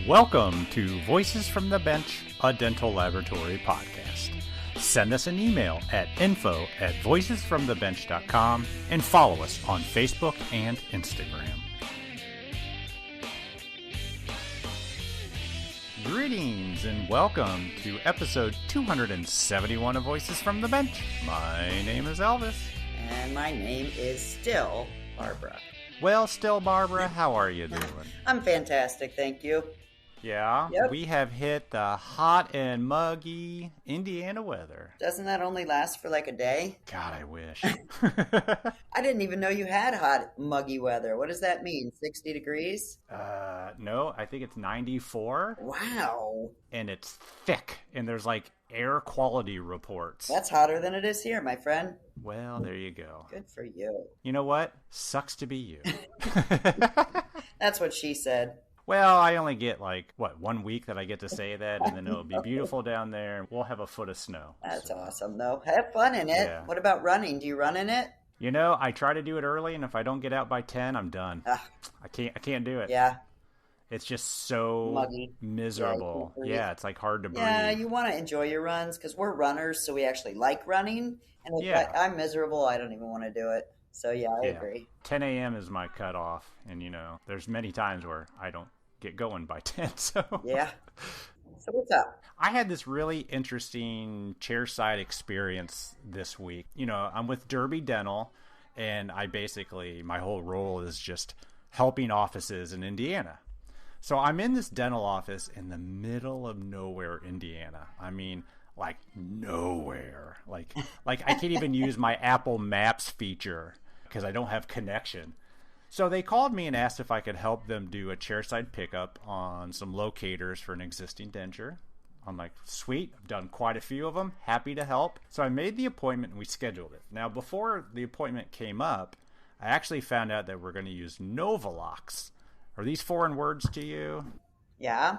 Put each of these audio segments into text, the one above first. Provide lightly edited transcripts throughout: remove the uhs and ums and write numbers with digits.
Welcome to Voices from the Bench, a dental laboratory podcast. Send us an email at info@voicesfromthebench.com and follow us on Facebook and Instagram. Greetings and welcome to episode 271 of Voices from the Bench. My name is Elvis. And my name is still Barbara. Well, still Barbara, how are you doing? I'm fantastic, thank you. Yeah, Yep. We have hit the hot and muggy Indiana weather. Doesn't that only last for like a day? God, I wish. I didn't even know you had hot, muggy weather. What does that mean? 60 degrees? No, I think it's 94. Wow. And it's thick, and there's like air quality reports. That's hotter than it is here, my friend. Well, there you go. Good for you. You know what? Sucks to be you. That's what she said. Well, I only get 1 week that I get to say that, and then it'll be beautiful down there, and we'll have a foot of snow. That's awesome, though. Have fun in it. Yeah. What about running? Do you run in it? You know, I try to do it early, and if I don't get out by 10, I'm done. I can't do it. Yeah. It's just so muggy, miserable. Yeah, it's like hard to breathe. Yeah, you want to enjoy your runs because we're runners, so we actually like running. And if I'm miserable, I don't even want to do it. So yeah, I agree. 10 a.m. is my cutoff, and there's many times where I don't get going by 10. So yeah. So what's up? I had this really interesting chairside experience this week. I'm with Derby Dental, and my whole role is just helping offices in Indiana. So I'm in this dental office in the middle of nowhere, Indiana. I mean, like nowhere. Like I can't even use my Apple Maps feature because I don't have connection. So they called me and asked if I could help them do a chairside pickup on some locators for an existing denture. I'm like, sweet, I've done quite a few of them, happy to help. So I made the appointment and we scheduled it. Now, before the appointment came up, I actually found out that we're going to use Novalox. Are these foreign words to you? Yeah.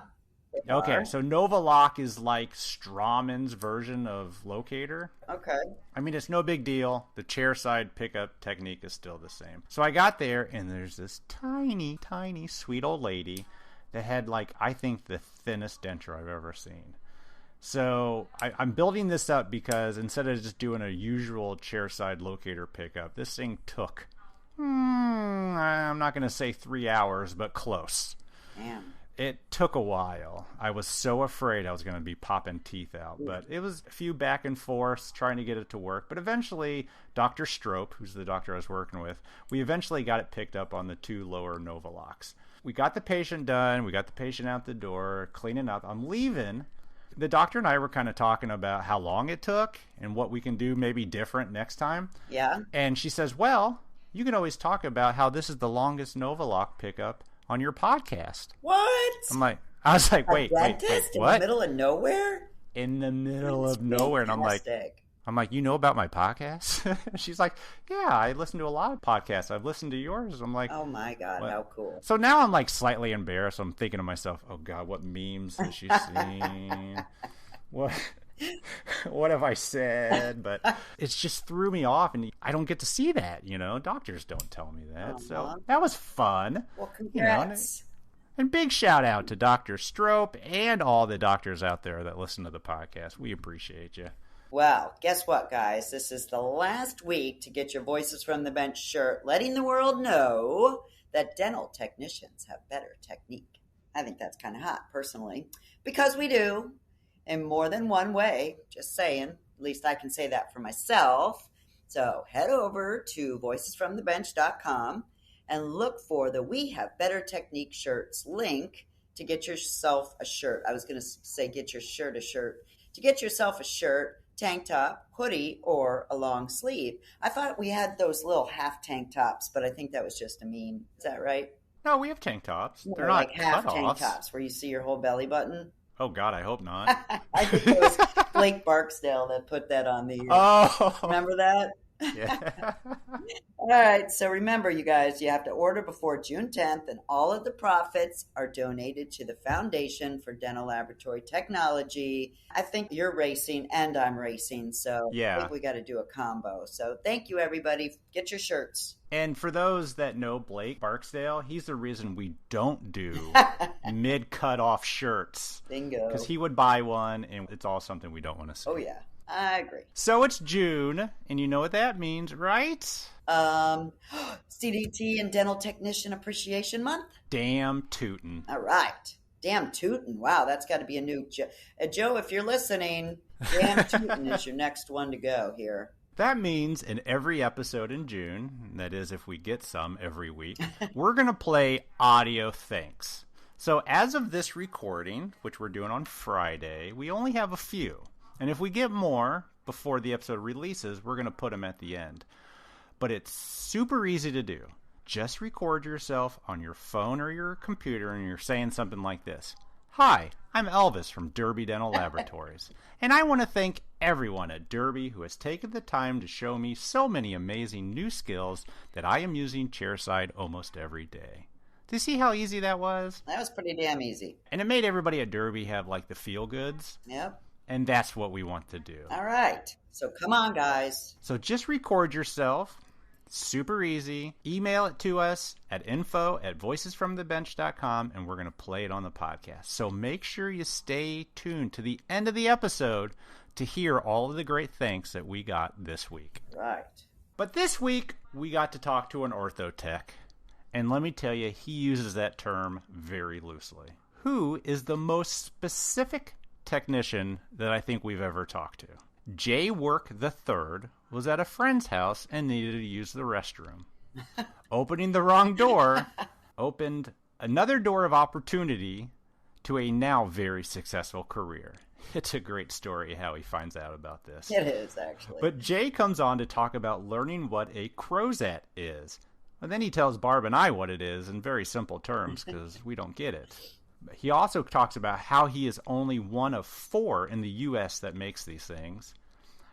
Okay, so Novalox is like Straumann's version of locator. Okay. I mean, it's no big deal. The chairside pickup technique is still the same. So I got there, and there's this tiny, tiny, sweet old lady that had, I think, the thinnest denture I've ever seen. So I'm building this up because instead of just doing a usual chairside locator pickup, this thing took, I'm not going to say 3 hours, but close. Damn. It took a while. I was so afraid I was going to be popping teeth out, but it was a few back and forths trying to get it to work. But eventually, Dr. Strope, who's the doctor I was working with, we eventually got it picked up on the 2 lower Novalox. We got the patient done. We got the patient out the door, cleaning up. I'm leaving. The doctor and I were kind of talking about how long it took and what we can do maybe different next time. Yeah. And she says, well, you can always talk about how this is the longest Novalox pickup on your podcast. What? I was like, wait, what? In the middle of nowhere? In the middle of nowhere. And I'm like, you know about my podcast? She's like, yeah, I listen to a lot of podcasts. I've listened to yours. I'm like, oh my God, what? How cool. So now I'm slightly embarrassed. I'm thinking to myself, oh God, what memes has she seen? What have I said? But it just threw me off, and I don't get to see that, Doctors don't tell me that. So that was fun. Well, congrats. And big shout out to Dr. Strope and all the doctors out there that listen to the podcast. We appreciate you. Well, guess what, guys? This is the last week to get your Voices from the Bench shirt, letting the world know that dental technicians have better technique. I think that's kind of hot, personally, because we do. In more than one way, just saying. At least I can say that for myself. So head over to voicesfromthebench.com and look for the We Have Better Technique shirts link to get yourself a shirt. I was going to say get your shirt a shirt. To get yourself a shirt, tank top, hoodie, or a long sleeve. I thought we had those little half tank tops, but I think that was just a meme. Is that right? No, we have tank tops. They're not not half cutoffs. Tank tops where you see your whole belly button. Oh, God, I hope not. I think it was Blake Barksdale that put that on the... Oh! Remember that? Yeah. All right, so remember, you guys, you have to order before June 10th, and all of the profits are donated to the Foundation for Dental Laboratory Technology. I think you're racing and I'm racing, so I Yeah. think we got to do a combo. So thank you, everybody. Get your shirts. And for those that know Blake Barksdale, he's the reason we don't do mid-cut off shirts. Bingo. Because he would buy one, and it's all something we don't want to see. Oh, yeah. I agree. So it's June, and you know what that means, right? CDT and Dental Technician Appreciation Month. Damn tootin'. All right. Damn tootin'. Wow, that's got to be a new Joe, if you're listening, damn tootin' is your next one to go here. That means in every episode in June, that is if we get some every week, we're going to play audio thanks. So as of this recording, which we're doing on Friday, we only have a few. And if we get more before the episode releases, we're going to put them at the end. But it's super easy to do. Just record yourself on your phone or your computer and you're saying something like this. Hi, I'm Elvis from Derby Dental Laboratories, and I want to thank everyone at Derby who has taken the time to show me so many amazing new skills that I am using chairside almost every day. Do you see how easy that was? That was pretty damn easy. And it made everybody at Derby have like the feel goods. Yep. And that's what we want to do. All right. So come on, guys. So just record yourself. Super easy. Email it to us at info@voicesfromthebench.com, and we're going to play it on the podcast. So make sure you stay tuned to the end of the episode to hear all of the great thanks that we got this week. Right. But this week, we got to talk to an ortho tech, and let me tell you, he uses that term very loosely. Who is the most specific technician that I think we've ever talked to? Jay Work III was at a friend's house and needed to use the restroom. Opening the wrong door opened another door of opportunity to a now very successful career. It's a great story how he finds out about this. It is, actually. But Jay comes on to talk about learning what a Crozat is. And then he tells Barb and I what it is in very simple terms because we don't get it. He also talks about how he is only one of 4 in the U.S. that makes these things,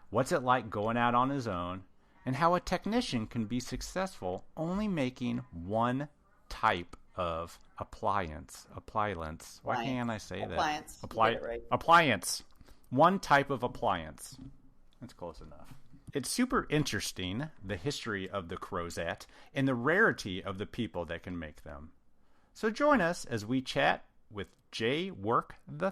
what's it like going out on his own, and how a technician can be successful only making one type of appliance. Why can't I say appliance. that? Right. Appliance. One type of appliance. That's close enough. It's super interesting, the history of the Crozat and the rarity of the people that can make them. So join us as we chat with Jay Work III.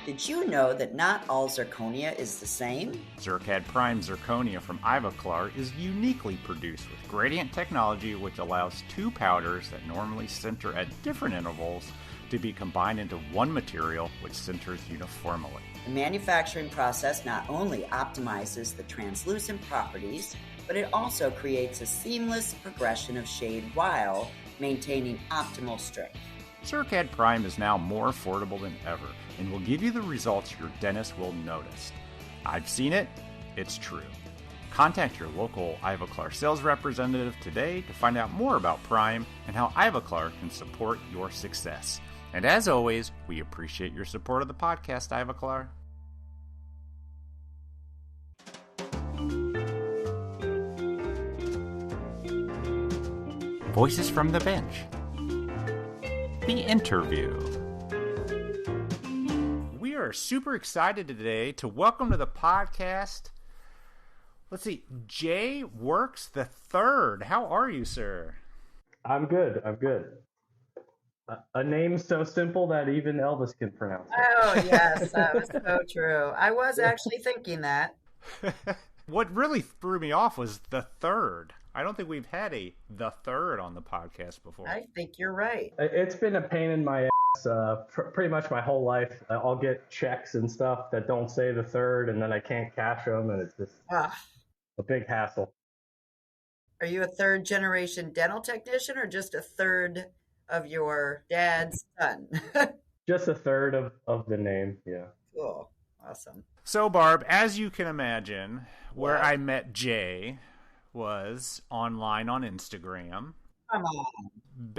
Did you know that not all zirconia is the same? ZirCAD Prime Zirconia from Ivoclar is uniquely produced with gradient technology, which allows 2 powders that normally center at different intervals to be combined into one material which centers uniformly. The manufacturing process not only optimizes the translucent properties, but it also creates a seamless progression of shade while maintaining optimal strength. ZirCAD Prime is now more affordable than ever and will give you the results your dentist will notice. I've seen it, it's true. Contact your local Ivoclar sales representative today to find out more about Prime and how Ivoclar can support your success. And as always, we appreciate your support of the podcast, Ivoclar. Voices from the Bench. The interview. We are super excited today to welcome to the podcast, let's see, Jay Works the Third. How are you, sir? I'm good. A name so simple that even Elvis can pronounce it. Oh, yes, that was so true. I was actually thinking that. What really threw me off was the third. I don't think we've had the third on the podcast before. I think you're right. It's been a pain in my ass pretty much my whole life. I'll get checks and stuff that don't say the third, and then I can't cash them, and it's just a big hassle. Are you a third generation dental technician or just a third of your dad's son? Just a third of the name, yeah. Cool. Awesome. So, Barb, as you can imagine, where I met Jay was online on Instagram. Come on.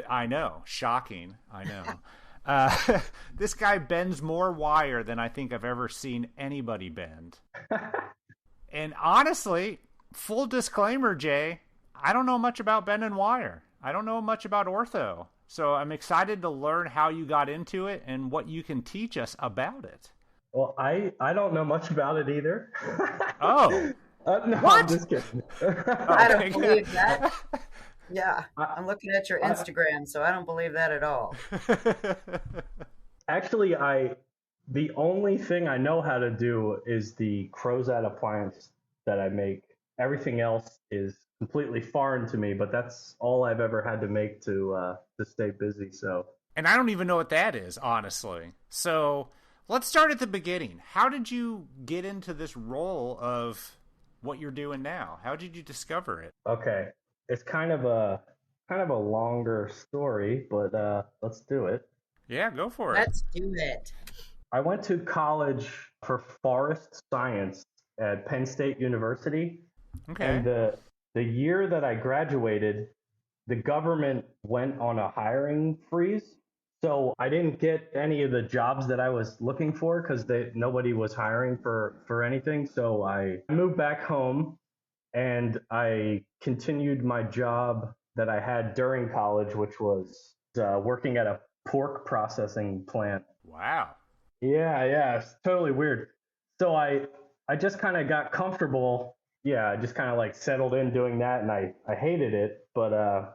I know. Shocking. I know. This guy bends more wire than I think I've ever seen anybody bend. And honestly, full disclaimer, Jay, I don't know much about bend and wire. I don't know much about ortho. So I'm excited to learn how you got into it and what you can teach us about it. Well, I don't know much about it either. Oh. No, What? I'm just kidding. I don't believe that. Yeah, I'm looking at your Instagram, so I don't believe that at all. Actually, the only thing I know how to do is the Crozat appliance that I make. Everything else is completely foreign to me, but that's all I've ever had to make to stay busy. So, and I don't even know what that is, honestly. So let's start at the beginning. How did you get into this role of what you're doing now? How did you discover it? Okay, it's kind of a longer story, but let's do it. Yeah, go for it. Let's do it. I went to college for forest science at Penn State University. Okay. And the year that I graduated, the government went on a hiring freeze. So I didn't get any of the jobs that I was looking for because nobody was hiring for anything. So I moved back home and I continued my job that I had during college, which was working at a pork processing plant. Wow. Yeah, it's totally weird. So I just kind of got comfortable. Yeah, I just kind of like settled in doing that, and I hated it. But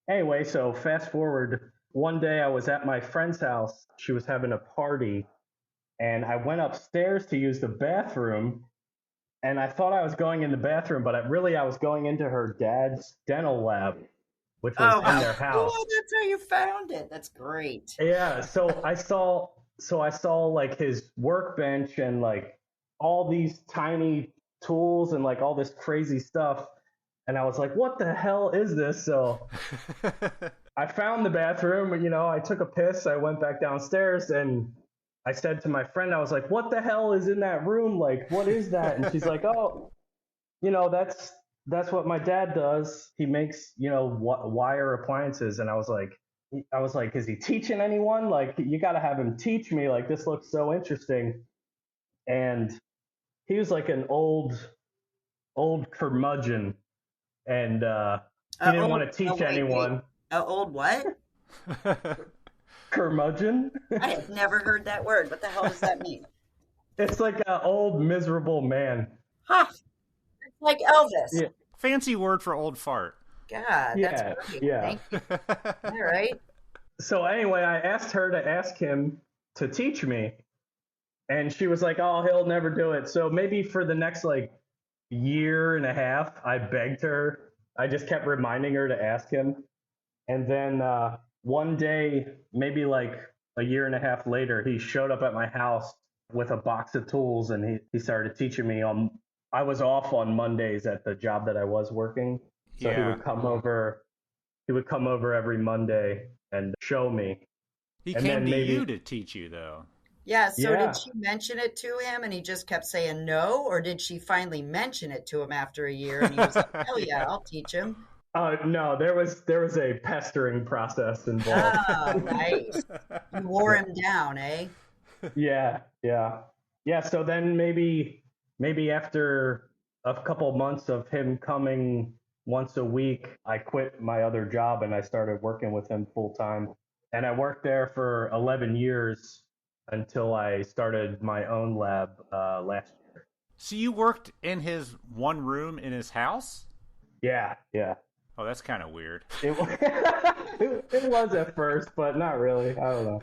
anyway, so fast forward, one day I was at my friend's house. She was having a party, and I went upstairs to use the bathroom, and I thought I was going in the bathroom, but I was going into her dad's dental lab, which was in their house. Oh, that's how you found it. That's great. Yeah, so I saw like his workbench and like all these tiny tools and like all this crazy stuff. And I was like, what the hell is this? So I found the bathroom, I took a piss. I went back downstairs and I said to my friend, I was like, what the hell is in that room? Like, what is that? And she's like, oh, that's what my dad does. He makes, wire appliances. And I was like, is he teaching anyone? Like, you got to have him teach me. Like, this looks so interesting. And he was like an old curmudgeon, and he didn't want to teach anyone. Old what? Curmudgeon? I have never heard that word. What the hell does that mean? It's like an old miserable man. Huh. It's like Elvis. Yeah. Fancy word for old fart. God, that's great. Yeah. Thank you. All right. So anyway, I asked her to ask him to teach me, and she was like, oh, he'll never do it. So maybe for the next like year and a half, I begged her. I just kept reminding her to ask him. And then one day, maybe like a year and a half later, he showed up at my house with a box of tools, and he started teaching me I was off on Mondays at the job that I was working. So he would come over every Monday and show me. He came to you to teach you, though. Yeah, so did she mention it to him and he just kept saying no? Or did she finally mention it to him after a year and he was like, hell yeah, I'll teach him? No, there was a pestering process involved. Oh, nice. You wore him down, eh? Yeah. So then maybe after a couple months of him coming once a week, I quit my other job and I started working with him full time. And I worked there for 11 years until I started my own lab last year. So you worked in his one room in his house? Yeah. Oh, that's kind of weird. It was at first, but not really. I don't know.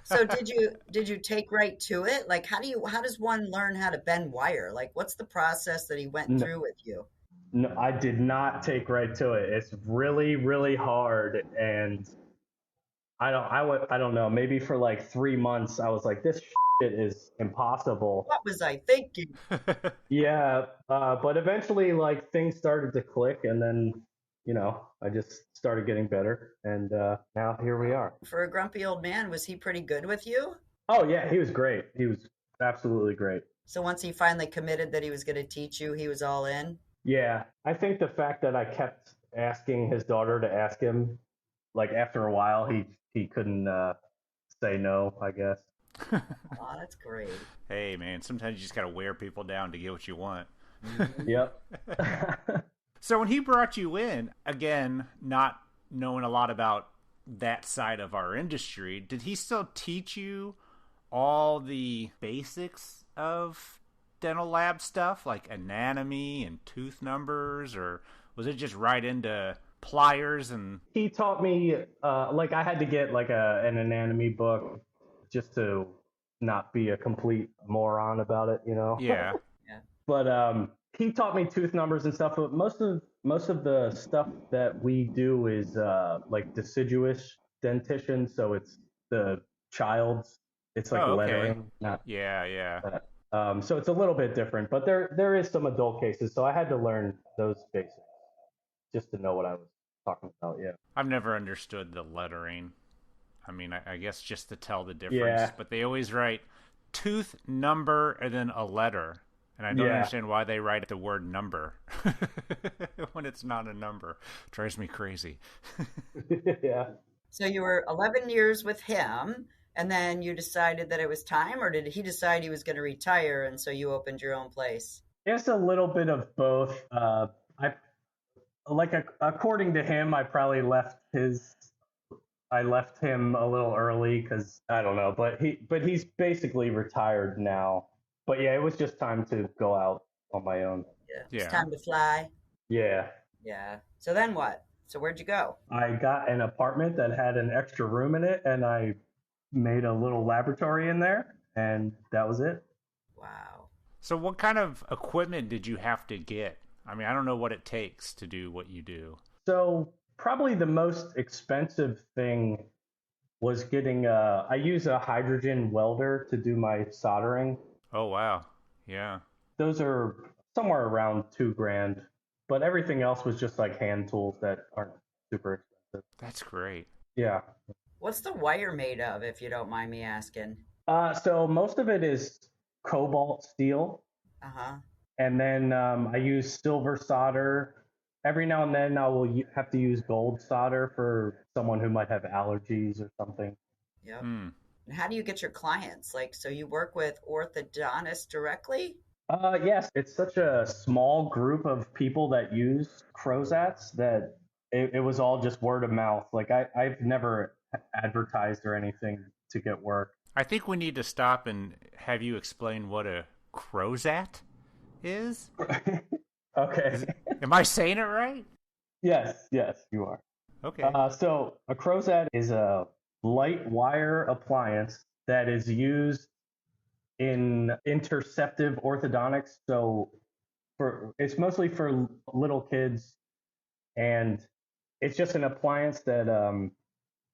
So did you take right to it? Like, how does one learn how to bend wire? Like, what's the process that he went through with you? No, I did not take right to it. It's really, really hard, and I don't know. Maybe for like 3 months, I was like, this shit is impossible. What was I thinking? Yeah, but eventually, like, things started to click, and then, I just started getting better, and now here we are. For a grumpy old man, was he pretty good with you? Oh, yeah, he was great. He was absolutely great. So once he finally committed that he was going to teach you, he was all in? Yeah, I think the fact that I kept asking his daughter to ask him, like, after a while, he couldn't say no, I guess. Oh, that's great. Hey, man, sometimes you just got to wear people down to get what you want. Yep. So when he brought you in, again, not knowing a lot about that side of our industry, did he still teach you all the basics of dental lab stuff, like anatomy and tooth numbers, or was it just right into pliers and... He taught me, like I had to get like an anatomy book just to not be a complete moron about it, you know. Yeah. Yeah. But he taught me tooth numbers and stuff. But most of the stuff that we do is like deciduous dentition, so it's the child's. It's like Oh, okay. lettering, not Yeah, yeah. that. So it's a little bit different. But there is some adult cases, so I had to learn those basics just to know what I was talking about. Yeah. I've never understood the lettering. I mean, I guess just to tell the difference, Yeah. but they always write tooth number and then a letter. And I don't Yeah. understand why they write the word number when it's not a number. It drives me crazy. Yeah. So you were 11 years with him, and then you decided that it was time, or did he decide he was going to retire, and so you opened your own place? It's a little bit of both. I like according to him, I left him a little early because I don't know, but he's basically retired now. But yeah, it was just time to go out on my own. Yeah. It's Yeah. time to fly. Yeah, Yeah. So then what? So where'd you go? I got an apartment that had an extra room in it, and I made a little laboratory in there, and that was it. Wow. So what kind of equipment did you have to get? I mean, I don't know what it takes to do what you do. So probably the most expensive thing was getting I use a hydrogen welder to do my soldering. Oh, wow. Yeah. Those are somewhere around $2,000, but everything else was just like hand tools that aren't super expensive. That's great. Yeah. What's the wire made of, if you don't mind me asking? So most of it is cobalt steel, Uh-huh. and then I use silver solder. Every now and then I will have to use gold solder for someone who might have allergies or something. Yep. Hmm. And how do you get your clients? Like, so you work with orthodontists directly? Yes, it's such a small group of people that use Crozats that it was all just word of mouth. Like I've never advertised or anything to get work. I think we need to stop and have you explain what a Crozat is. Okay. Am I saying it right? Yes, you are. Okay. So a Crozat is a light wire appliance that is used in interceptive orthodontics. So it's mostly for little kids, and it's just an appliance that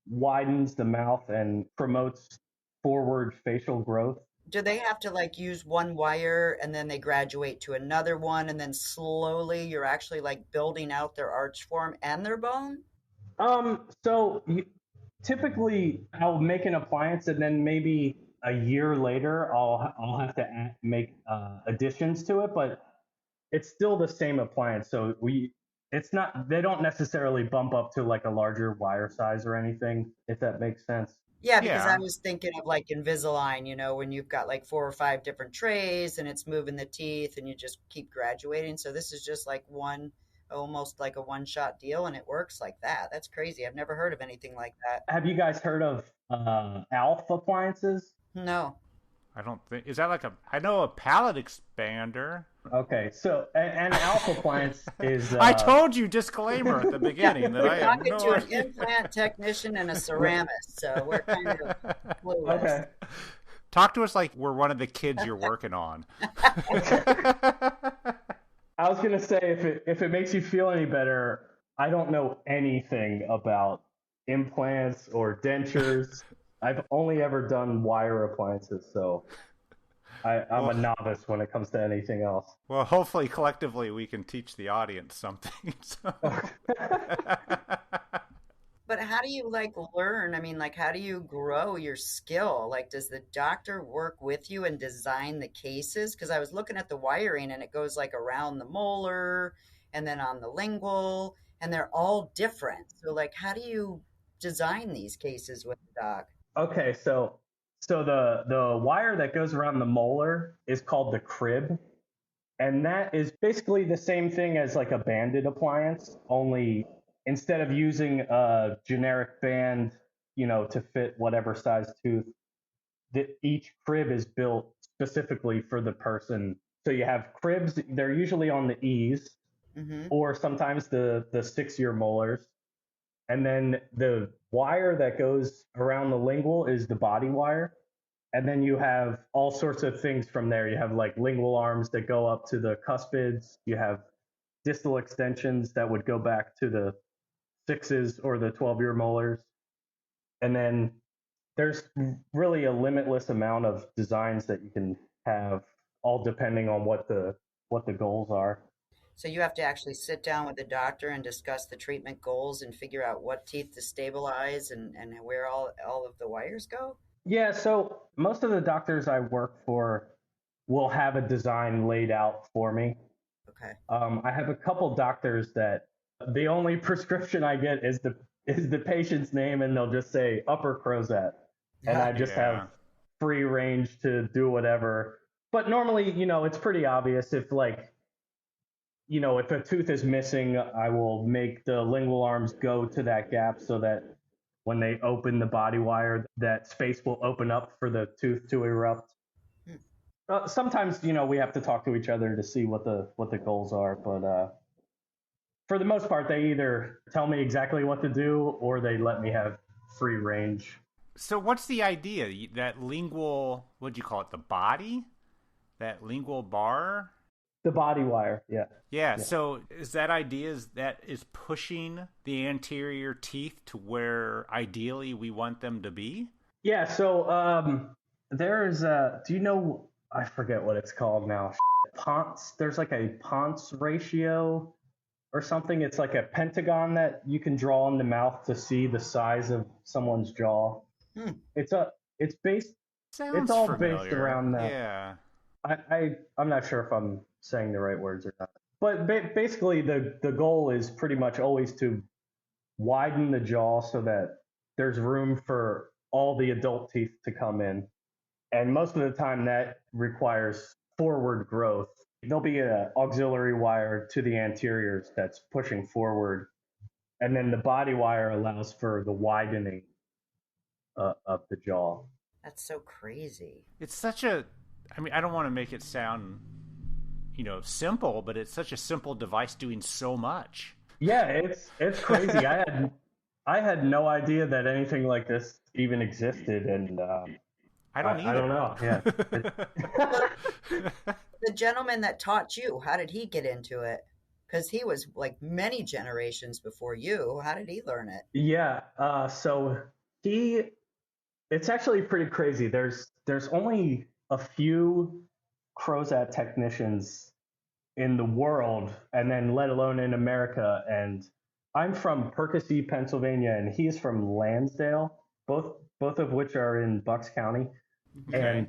widens the mouth and promotes forward facial growth. Do they have to like use one wire and then they graduate to another one and then slowly you're actually like building out their arch form and their bone? So typically I'll make an appliance and then maybe a year later I'll have to make additions to it, but it's still the same appliance. So it's not, they don't necessarily bump up to like a larger wire size or anything, if that makes sense. Yeah, because Yeah. I was thinking of like Invisalign, you know, when you've got like 4 or 5 different trays and it's moving the teeth and you just keep graduating. So this is just like one, almost like a one-shot deal, and it works like that. That's crazy. I've never heard of anything like that. Have you guys heard of ALF appliances? No. I don't think... Is that like a... I know a palette expander. Okay, so an ALF appliance is... I told you, disclaimer at the beginning, that I have Talking no to an idea. implant technician and a ceramist, so we're kind of clueless. Okay. Talk to us like we're one of the kids you're working on. I was gonna say if it makes you feel any better, I don't know anything about implants or dentures. I've only ever done wire appliances, so I'm a novice when it comes to anything else. Well, hopefully, collectively, we can teach the audience something. So. But how do you like learn? I mean, like, how do you grow your skill? Like, does the doctor work with you and design the cases? Because I was looking at the wiring and it goes like around the molar and then on the lingual, and they're all different. So, like, how do you design these cases with the doc? Okay, so the wire that goes around the molar is called the crib, And that is basically the same thing as like a banded appliance, only instead of using a generic band, to fit whatever size tooth, each crib is built specifically for the person. So you have cribs, they're usually on the E's, or sometimes the 6-year molars. And then the wire that goes around the lingual is the body wire. And then you have all sorts of things from there. You have like lingual arms that go up to the cuspids. You have distal extensions that would go back to the 6s or the 12-year molars. And then there's really a limitless amount of designs that you can have, all depending on what the goals are. So you have to actually sit down with the doctor and discuss the treatment goals and figure out what teeth to stabilize and where all of the wires go? Yeah, so most of the doctors I work for will have a design laid out for me. Okay. I have a couple doctors that the only prescription I get is the patient's name, and they'll just say upper Crozat, and I just have free range to do whatever. But normally, it's pretty obvious if if a tooth is missing, I will make the lingual arms go to that gap so that when they open the body wire, that space will open up for the tooth to erupt. Sometimes, we have to talk to each other to see what the goals are, but for the most part, they either tell me exactly what to do or they let me have free range. So what's the idea? That lingual, what'd you call it, the body? That lingual bar? The body wire, yeah. Yeah, so is that idea is pushing the anterior teeth to where ideally we want them to be? Yeah, so there's do you know, I forget what it's called now. Ponce, there's like a Ponce ratio or something. It's like a pentagon that you can draw in the mouth to see the size of someone's jaw. It's all based around that. Yeah. I'm not sure if I'm saying the right words or not. But basically, the goal is pretty much always to widen the jaw so that there's room for all the adult teeth to come in. And most of the time, that requires forward growth. There'll be an auxiliary wire to the anteriors that's pushing forward. And then the body wire allows for the widening of the jaw. That's so crazy. It's such I don't want to make it sound, simple, but it's such a simple device doing so much. Yeah, it's crazy. I had no idea that anything like this even existed, and I don't either. I don't know. Yeah. The gentleman that taught you, how did he get into it? Because he was like many generations before you. How did he learn it? Yeah. So it's actually pretty crazy. There's only a few Crozat technicians in the world, and then let alone in America. And I'm from Percy, Pennsylvania, and he's from Lansdale, both of which are in Bucks County. Okay. And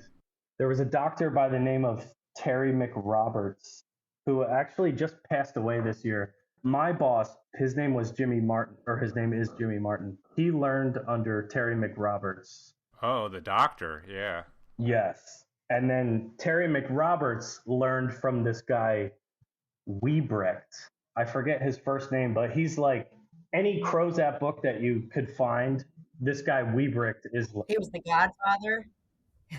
there was a doctor by the name of Terry McRoberts who actually just passed away this year. My boss, his name was Jimmy Martin, or his name is Jimmy Martin. He learned under Terry McRoberts. Oh, the doctor, yeah. Yes. And then Terry McRoberts learned from this guy, Wiebrecht. I forget his first name, but he's like any Crozat book that you could find. This guy Wiebrecht is. He was the godfather.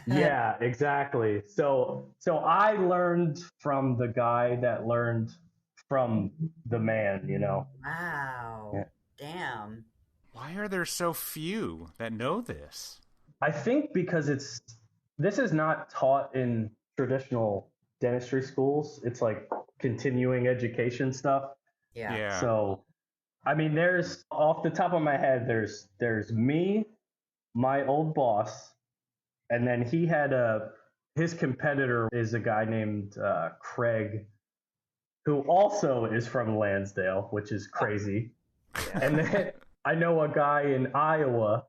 Yeah, exactly. So I learned from the guy that learned from the man. Wow. Yeah. Damn. Why are there so few that know this? I think because this is not taught in traditional dentistry schools. It's like continuing education stuff. Yeah. So, I mean, there's off the top of my head, there's me, my old boss, and then he had his competitor is a guy named Craig, who also is from Lansdale, which is crazy. Yeah. And then I know a guy in Iowa.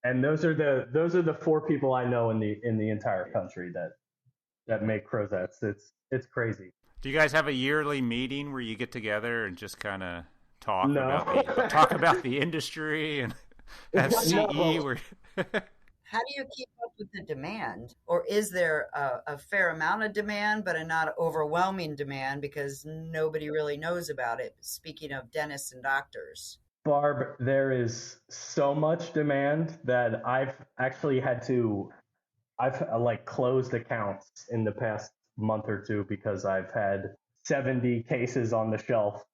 And those are the 4 people I know in the entire country that make Crozats. It's crazy. Do you guys have a yearly meeting where you get together and just kind of talk about the industry and have CE? How do you keep up with the demand? Or is there a fair amount of demand, but a not overwhelming demand because nobody really knows about it? Speaking of dentists and doctors. Barb, there is so much demand that I've actually had to, I've like closed accounts in the past month or two because I've had 70 cases on the shelf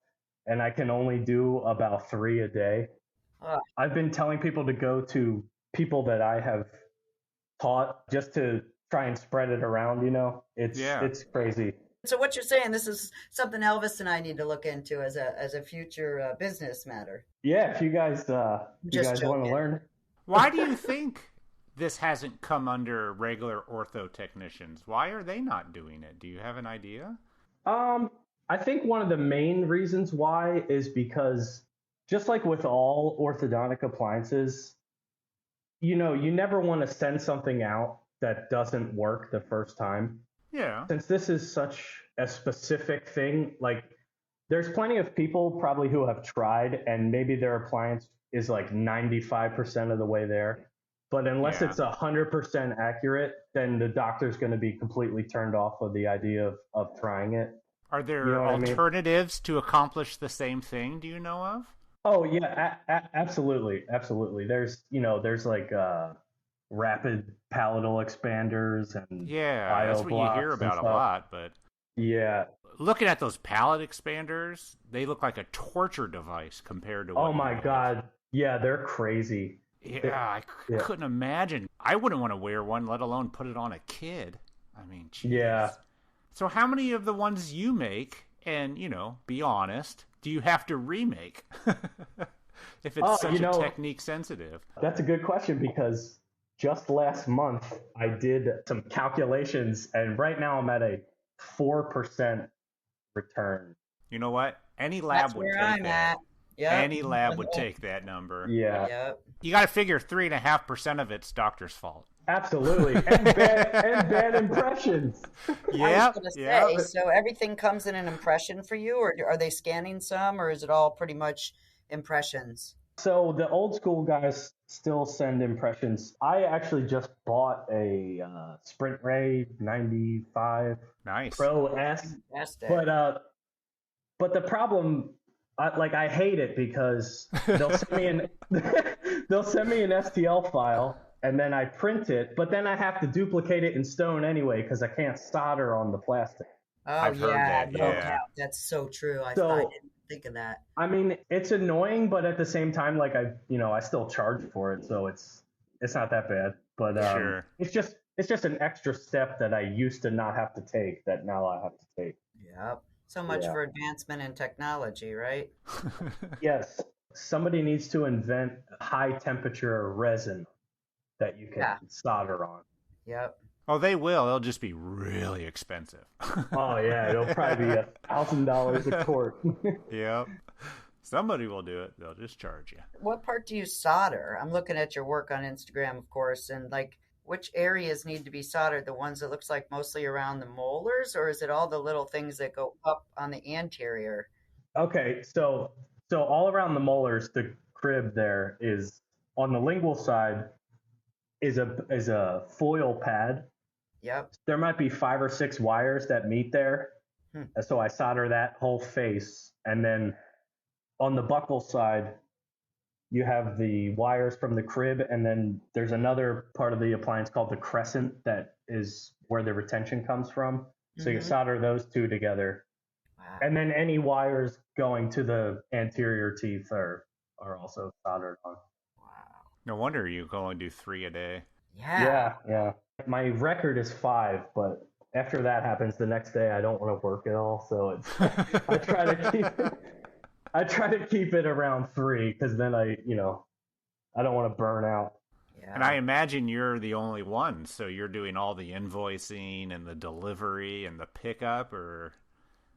and I can only do about 3 a day. Ugh. I've been telling people to go to people that I have taught just to try and spread it around, you know. Yeah. It's crazy. So what you're saying, this is something Elvis and I need to look into as a future business matter. Yeah, if you guys Just want to joking. learn. Why do you think this hasn't come under regular ortho technicians? Why are they not doing it? Do you have an idea? I think one of the main reasons why is because just like with all orthodontic appliances, you know, you never want to send something out that doesn't work the first time. Yeah. Since this is such a specific thing, like there's plenty of people probably who have tried and maybe their appliance is like 95% of the way there. But unless Yeah. it's 100% accurate, then the doctor's going to be completely turned off of the idea of trying it. Are there You know what I mean? alternatives to accomplish the same thing? Do you know of? Oh yeah, absolutely, absolutely. There's like rapid palatal expanders and Yeah, that's what you hear bioblocks and about a stuff. lot, but Yeah. looking at those pallet expanders, they look like a torture device compared to what Oh my you have. God. Yeah, they're crazy. Yeah, I Yeah. couldn't imagine. I wouldn't want to wear one, let alone put it on a kid. I mean, geez. Yeah. So how many of the ones you make, and, be honest, do you have to remake? If it's Oh, such a technique sensitive. That's a good question because just last month I did some calculations and right now I'm at a 4% return. You know what? Any lab That's would where take I'm that. at. Yep. Any lab would take that number. Yeah. Yep. You got to figure 3.5% of it's doctor's fault. Absolutely. And bad impressions. Yeah. I was going to say, so everything comes in an impression for you, or are they scanning some, or is it all pretty much impressions? So the old school guys still send impressions. I actually just bought a Sprint Ray 95 Nice. Pro S, Fantastic. but the problem, I hate it because they'll send me an STL file and then I print it, but then I have to duplicate it in stone anyway because I can't solder on the plastic. Oh, I've heard that, no yeah. doubt. That's so true. I So- didn't think of that. I mean, it's annoying, but at the same time, like I still charge for it, so it's not that bad. But Sure. it's just an extra step that I used to not have to take that now I have to take. Yep. So much Yeah. for advancement in technology, right? Yes, somebody needs to invent high temperature resin that you can Yeah. solder on. Yep. Oh, they will. It'll just be really expensive. Oh yeah, it'll probably be $1,000 a quart. Yep. Somebody will do it. They'll just charge you. What part do you solder? I'm looking at your work on Instagram, of course, and which areas need to be soldered? The ones that looks like mostly around the molars, or is it all the little things that go up on the anterior? Okay, so all around the molars, the crib there is on the lingual side is a foil pad. Yep. There might be 5 or 6 wires that meet there. Hmm. So I solder that whole face. And then on the buckle side, you have the wires from the crib. And then there's another part of the appliance called the crescent that is where the retention comes from. So you Mhm. solder those two together. Wow. And then any wires going to the anterior teeth are also soldered on. Wow. No wonder you can only do 3 a day. Yeah. My record is 5, but after that happens the next day, I don't want to work at all. So I try to keep it around 3 because then I don't want to burn out. Yeah. And I imagine you're the only one, so you're doing all the invoicing and the delivery and the pickup, or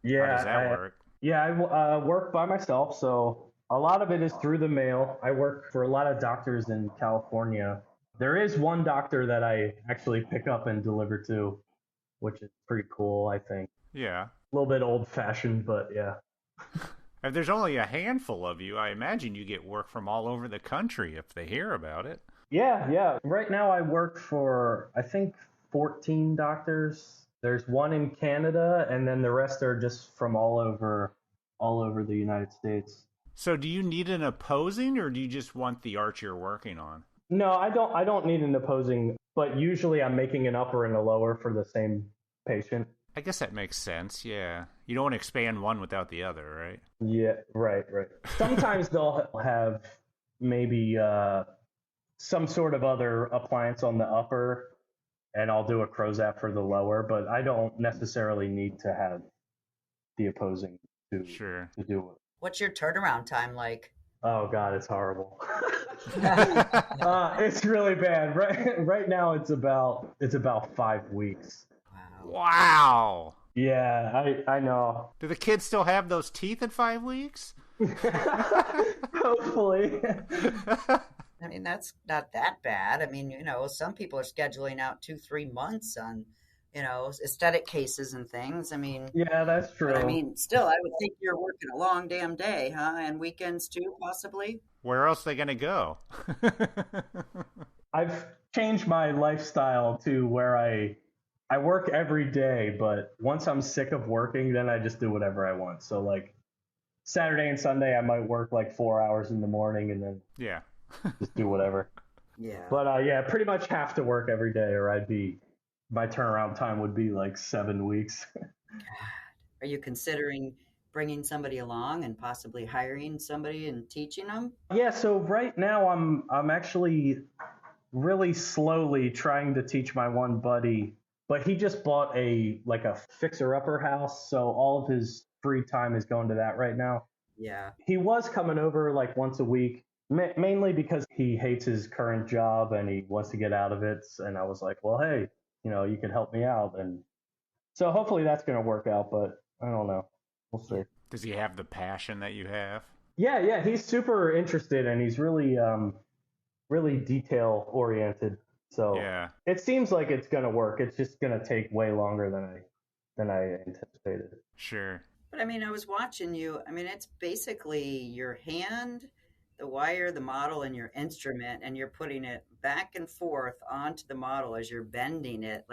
Yeah, how does that work? Yeah, I work by myself, so a lot of it is through the mail. I work for a lot of doctors in California. There is one doctor that I actually pick up and deliver to, which is pretty cool, I think. Yeah. A little bit old-fashioned, but yeah. If there's only a handful of you, I imagine you get work from all over the country if they hear about it. Yeah. Right now I work for, I think, 14 doctors. There's one in Canada, and then the rest are just from all over the United States. So do you need an opposing, or do you just want the arch you're working on? No, I don't need an opposing, but usually I'm making an upper and a lower for the same patient. I guess that makes sense. Yeah, you don't want to expand one without the other, right? Yeah, right. Sometimes they'll have maybe some sort of other appliance on the upper, and I'll do a Crozat for the lower, but I don't necessarily need to have the opposing to Sure. to do it. What's your turnaround time like? Oh God, it's horrible. It's really bad. Right now it's about 5 weeks. Wow. Wow. Yeah, I know. Do the kids still have those teeth in 5 weeks? Hopefully. I mean, that's not that bad. I mean, some people are scheduling out 2-3 months on, aesthetic cases and things. I mean, Yeah, that's but I true. mean, still, I would think you're working a long damn day, huh? And weekends too, possibly. Where else are they going to go? I've changed my lifestyle to where I work every day, but once I'm sick of working, then I just do whatever I want. So like Saturday and Sunday, I might work like 4 hours in the morning and then Yeah. just do whatever. Yeah. But yeah, pretty much have to work every day, or my turnaround time would be like 7 weeks. Are you considering bringing somebody along and possibly hiring somebody and teaching them? Yeah, so right now I'm actually really slowly trying to teach my one buddy, but he just bought a fixer upper house, so all of his free time is going to that right now. Yeah. He was coming over like once a week, mainly because he hates his current job and he wants to get out of it. And I was like, well, hey, you can help me out. And so hopefully that's going to work out, but I don't know. We'll see. Does he have the passion that you have? Yeah, he's super interested and he's really detail oriented. So Yeah. it seems like it's going to work. It's just going to take way longer than I anticipated. Sure. But I mean, I was watching you. I mean, it's basically your hand, the wire, the model, and your instrument, and you're putting it back and forth onto the model as you're bending it.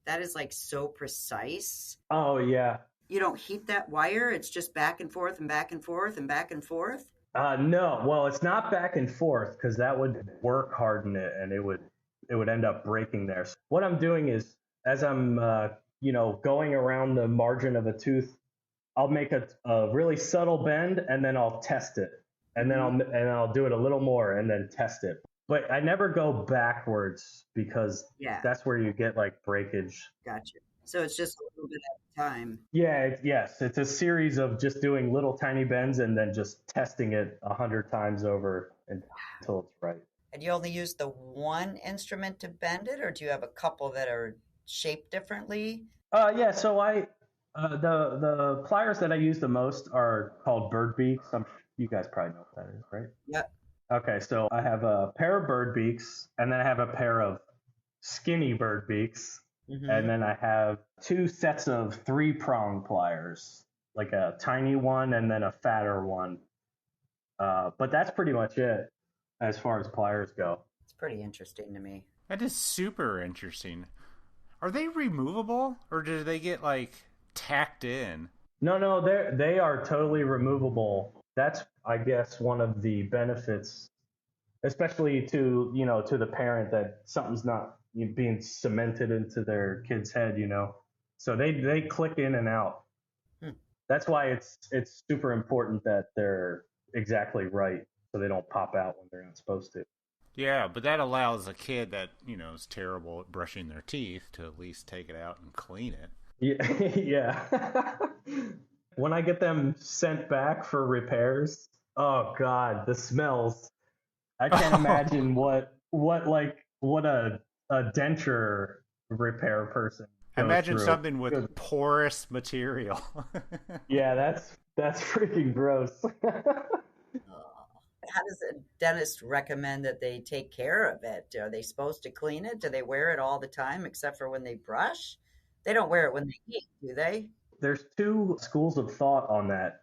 That is like so precise. Oh yeah. You don't heat that wire. It's just back and forth and back and forth and back and forth. No, well, it's not back and forth because that would work harden it and it would end up breaking there. So what I'm doing is as I'm going around the margin of a tooth, I'll make a really subtle bend and then I'll test it. And then I'll do it a little more and then test it. But I never go backwards because that's where you get like breakage. Gotcha. So it's just a little bit at a time. Yeah, yes. It's a series of just doing little tiny bends and then just testing it 100 times over until it's right. And you only use the one instrument to bend it, or do you have a couple that are shaped differently? Yeah. So the pliers that I use the most are called bird beaks. You guys probably know what that is, right? Yep. Okay. So I have a pair of bird beaks, and then I have a pair of skinny bird beaks. Mm-hmm. And then I have 2 sets of 3-prong pliers, like a tiny one and then a fatter one. But that's pretty much it as far as pliers go. It's pretty interesting to me. That is super interesting. Are they removable or do they get like tacked in? No, they are totally removable. That's, I guess, one of the benefits, especially to the parent, that something's not being cemented into their kid's head, so they click in and out. That's why it's super important that they're exactly right so they don't pop out when they're not supposed to. Yeah, but that allows a kid that is terrible at brushing their teeth to at least take it out and clean it. Yeah. When I get them sent back for repairs, oh God, the smells. I can't imagine what a denture repair person goes Imagine through. something with porous material. Yeah, that's freaking gross. How does a dentist recommend that they take care of it? Are they supposed to clean it? Do they wear it all the time except for when they brush? They don't wear it when they eat, do they? There's 2 schools of thought on that.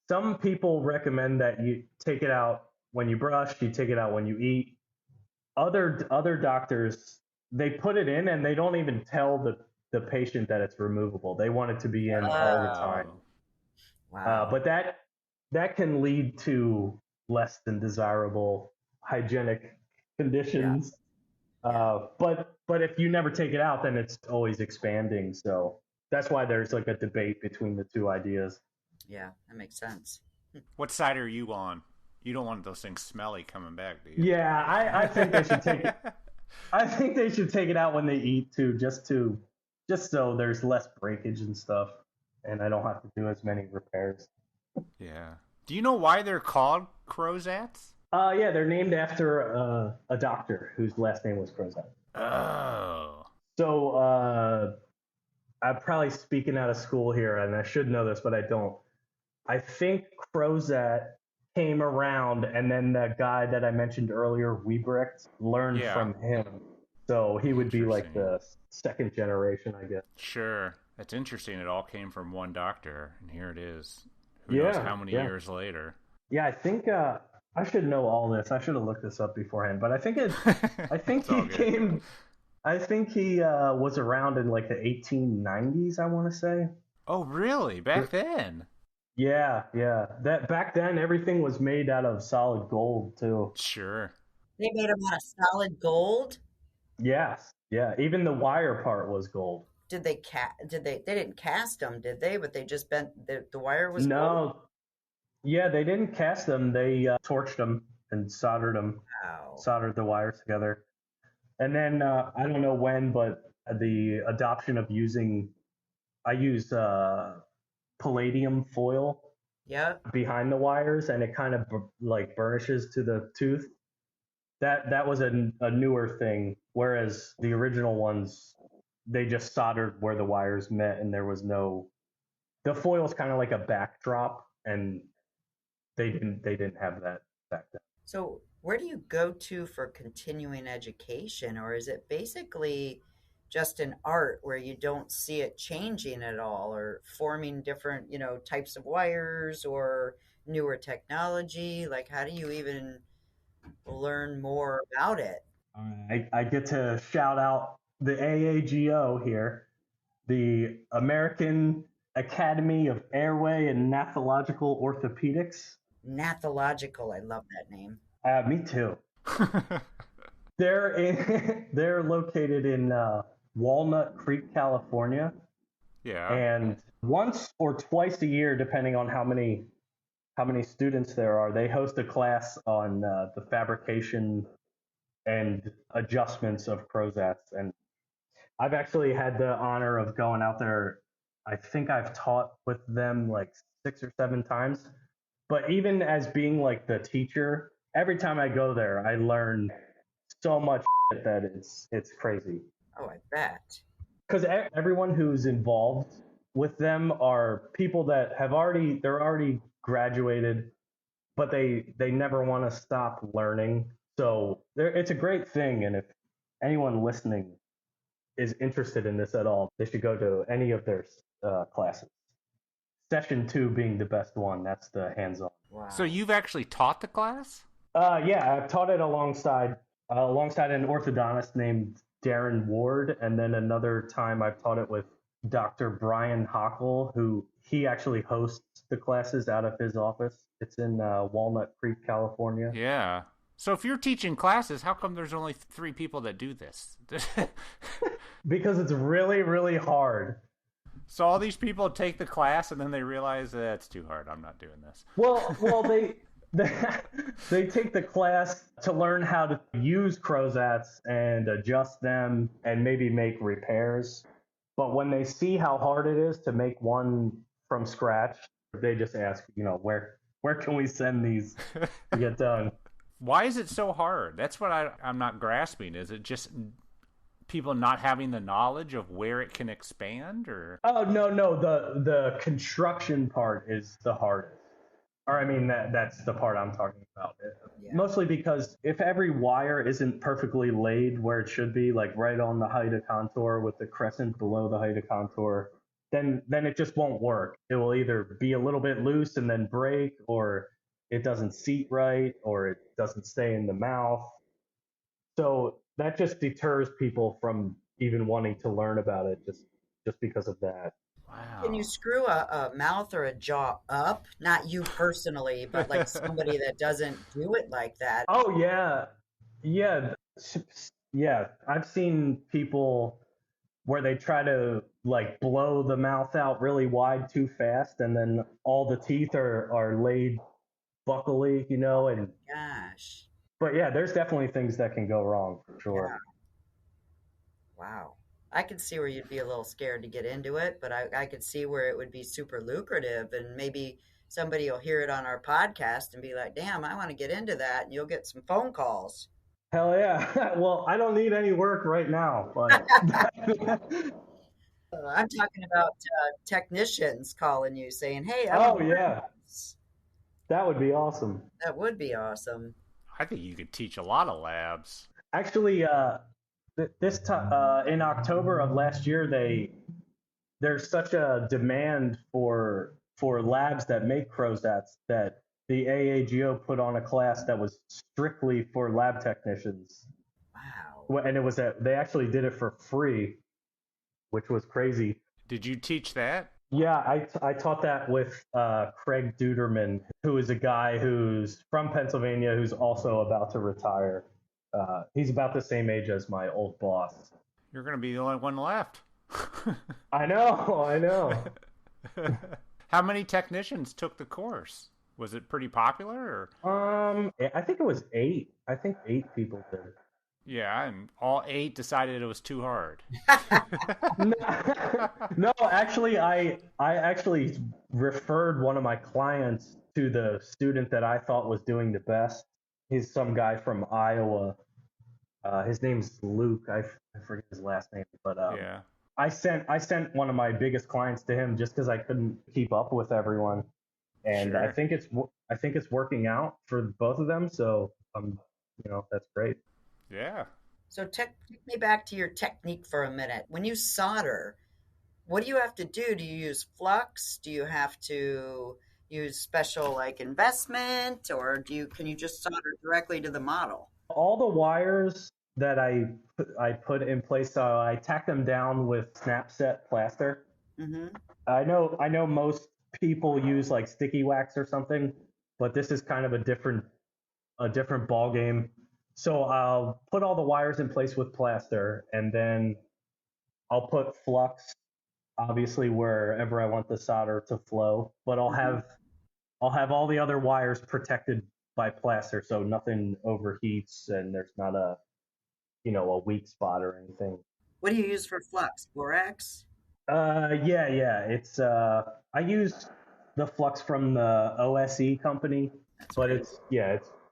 Some people recommend that you take it out when you brush, you take it out when you eat. other doctors, they put it in and they don't even tell the patient that it's removable. They want it to be in all the time. Oh, Wow. But that can lead to less than desirable hygienic Yeah. conditions. Yeah. But if you never take it out, then it's always expanding. So that's why there's like a debate between the two ideas. Yeah. That makes sense. what side are you on? You don't want those things smelly coming back, do you? Yeah, I think they should take it. I think they should take it out when they eat too, just so there's less breakage and stuff, and I don't have to do as many repairs. Yeah. Do you know why they're called Crozats? Yeah, they're named after a doctor whose last name was Crozat. Oh. So I'm probably speaking out of school here, and I should know this, but I don't. I think Crozat came around, and then the guy that I mentioned earlier, Wiebrecht, learned Yeah. from him. So he would be like Interesting. the second generation, I guess. Sure. That's interesting. It all came from one doctor, and here it is. Who knows how many Yeah. years later? Yeah, I think I should know all this. I should have looked this up beforehand, but I think It's all he good. came. I think he was around in like the 1890s. I want to say. Oh, really? Back then? Yeah, yeah. That back then everything was made out of solid gold too. Sure. They made them out of solid gold. Yes, yeah. Even the wire part was gold. They didn't cast them, did they? But they just bent the wire was gold. No, yeah, they didn't cast them. They torched them and Wow. soldered the wires together. And then I don't know when, but the adoption of I use palladium foil Yep. behind the wires, and it kind of like burnishes to the tooth. That was a newer thing, whereas the original ones they just soldered where the wires met, and there was no. The foil's kind of like a backdrop, and they didn't have that back then. So where do you go to for continuing education, or is it basically just an art where you don't see it changing at all, or forming different, types of wires or newer technology? Like, how do you even learn more about it? I get to shout out the AAGO here, the American Academy of Airway and Nathological Orthopedics. Nathological, I love that name. Me too. They're located in Walnut Creek, California, Yeah. and once or twice a year, depending on how many students there are, they host a class on the fabrication and adjustments of Crozats. And I've actually had the honor of going out there. I think I've taught with them like 6 or 7 times. But even as being like the teacher, every time I go there, I learn so much that it's crazy. Oh, I bet. Because everyone who's involved with them are people that they're already graduated, but they never want to stop learning. So it's a great thing, and if anyone listening is interested in this at all, they should go to any of their classes. Session 2 being the best one. That's the hands-on. Wow. So you've actually taught the class? Yeah, I've taught it alongside an orthodontist named Darren Ward, and then another time I've taught it with Dr. Brian Hockle, who he actually hosts the classes out of his office. It's in Walnut Creek, California. Yeah. So if you're teaching classes, how come there's only 3 people that do this? Because it's really, really hard. So all these people take the class and then they realize that it's too hard. I'm not doing this. Well, they take the class to learn how to use Crozats and adjust them and maybe make repairs. But when they see how hard it is to make one from scratch, they just ask, where can we send these to get done? Why is it so hard? That's what I'm not grasping. Is it just people not having the knowledge of where it can expand, or? Oh, no, the construction part is the hardest. Or I mean that's the part I'm talking about. Yeah. Mostly because if every wire isn't perfectly laid where it should be, like right on the height of contour with the crescent below the height of contour, then it just won't work. It will either be a little bit loose and then break, or it doesn't seat right, or it doesn't stay in the mouth. So that just deters people from even wanting to learn about it just because of that. Can you Wow. screw a mouth or a jaw up? Not you personally, but like somebody that doesn't do it like that. Oh yeah, yeah, yeah. I've seen people where they try to like blow the mouth out really wide too fast, and then all the teeth are laid buckily, and Gosh. but yeah, there's definitely things that can go wrong for sure. Yeah. Wow. I could see where you'd be a little scared to get into it, but I could see where it would be super lucrative, and maybe somebody will hear it on our podcast and be like, damn, I want to get into that. And you'll get some phone calls. Hell yeah. Well, I don't need any work right now, but I'm talking about technicians calling you saying, hey, I want oh to learn yeah, this. that would be awesome. That would be awesome. I think you could teach a lot of labs. Actually, this time in October of last year, there's such a demand for labs that make Crozats that the AAGO put on a class that was strictly for lab technicians. Wow. And they actually did it for free, which was crazy. Did you teach that? Yeah, I taught that with Craig Duderman, who is a guy who's from Pennsylvania who's also about to retire. He's about the same age as my old boss. You're going to be the only one left. I know, I know. How many technicians took the course? Was it pretty popular? Or? I think it was 8. I think 8 people did. Yeah, and all 8 decided it was too hard. No, actually, I actually referred one of my clients to the student that I thought was doing the best. He's some guy from Iowa. His name's Luke. I forget his last name, but Yeah. I sent one of my biggest clients to him just because I couldn't keep up with everyone, and Sure. I think it's working out for both of them. So that's great. Yeah. So take me back to your technique for a minute. When you solder, what do you have to do? Do you use flux? Do you have to use special like investment, or can you just solder directly to the model? All the wires that I put in place, so I tack them down with snap set plaster. Mm-hmm. I know most people use like sticky wax or something, but this is kind of a different ball game. So I'll put all the wires in place with plaster, and then I'll put flux obviously wherever I want the solder to flow, but Mm-hmm. I'll have all the other wires protected by plaster so nothing overheats and there's not a weak spot or anything. What do you use for flux? Borax? Yeah. It's I use the flux from the OSE company, That's but great.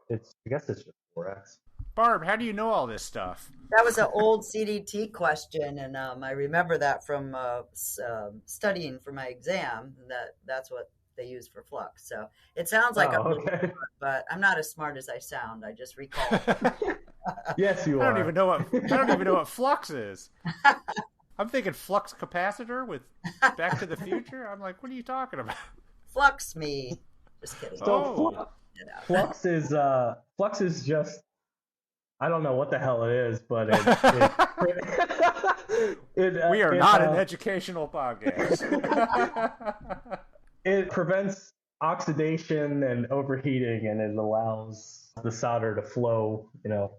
it's I guess it's just borax. Barb, how do you know all this stuff? That was an old CDT question, and I remember that from studying for my exam. That's what they use for flux. So it sounds like I'm Oh, really okay. smart, but I'm not as smart as I sound. I just recall. Yes, you I don't are. even know what flux is. I'm thinking flux capacitor with Back to the Future. I'm like, what are you talking about? Flux me. Just kidding. So Oh, Yeah. flux is just I don't know what the hell it is, but it we are not an educational podcast. it prevents oxidation and overheating, and it allows the solder to flow,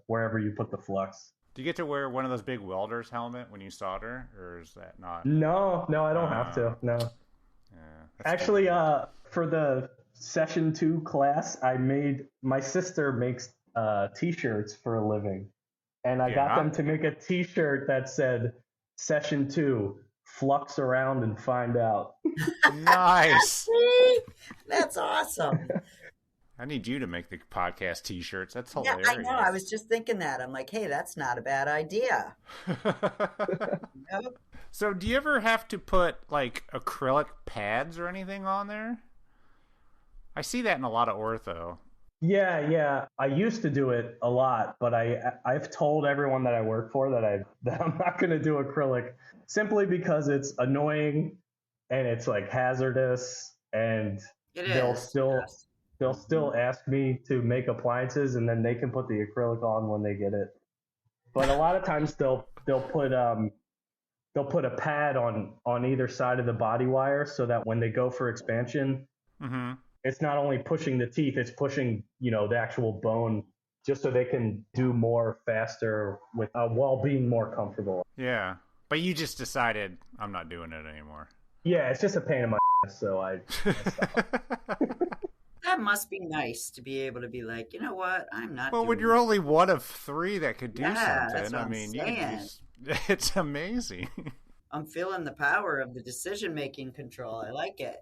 wherever you put the flux. Do you get to wear one of those big welder's helmet when you solder, or is that not? No, no, I don't have Uh, to. No, yeah, that's actually, for the session 2 class, my sister makes t-shirts for a living, and I got yeah. them to make a t-shirt that said session 2, flux around and find out. Nice. See? That's awesome. I need you to make the podcast T-shirts. That's Yeah, I hilarious. know. I was just thinking that. I'm like, hey, that's not a bad idea. Nope. So, do you ever have to put like acrylic pads or anything on there? I see that in a lot of ortho. Yeah. I used to do it a lot, but I've told everyone that I work for that I'm not going to do acrylic simply because it's annoying and it's like hazardous, and It they'll is. still Yes. they'll still ask me to make appliances, and then they can put the acrylic on when they get it. But a lot of times they'll put a pad on either side of the body wire so that when they go for expansion, it's not only pushing the teeth, it's pushing, the actual bone, just so they can do more faster with while being more comfortable. Yeah. But you just decided I'm not doing it anymore. Yeah, it's just a pain in my ass, so I stopped. That must be nice to be able to be like, you know what, I'm not. Well, when you're only one of 3 that could do that's something, what I mean, I'm you can just, it's amazing. I'm feeling the power of the decision-making control. I like it.